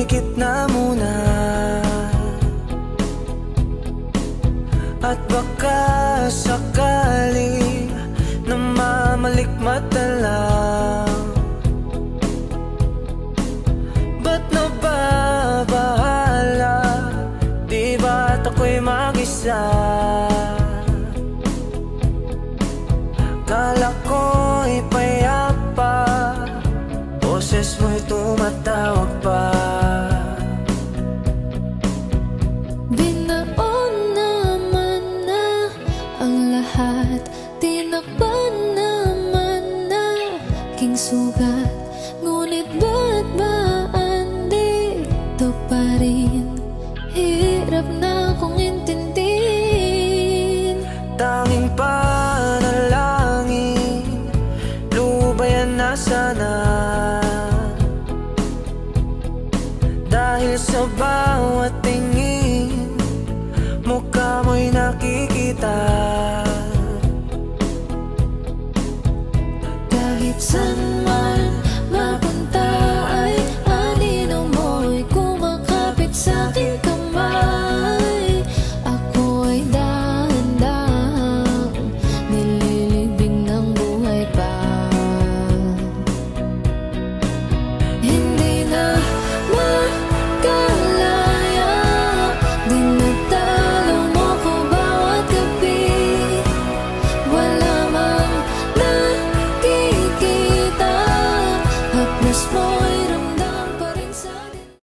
dumikit na muna. At baka sakali na mamalikmata lang. Ba't nababahala? Di ba't ako'y mag-isa? Kala ko'y payapa, boses mo'y tumatawag pa. Binaon naman na ang lahat, tinakpan naman na king sugat. Ngunit ba't ba andito pa rin? Hirap na kong intindihin. Tanging panalangin, lubayan na sana. Dahil sa bawat tingin, mukha mo'y nakikita. Kahit saan man mapunta ay anino mo'y kumakapit sa'king kamay. Ako ay dahan-dahang nililibing ng buhay pa. Hindi na makalaya, dinadalaw mo ko bawat gabi. Wala mang nakikita, hapnas mo'y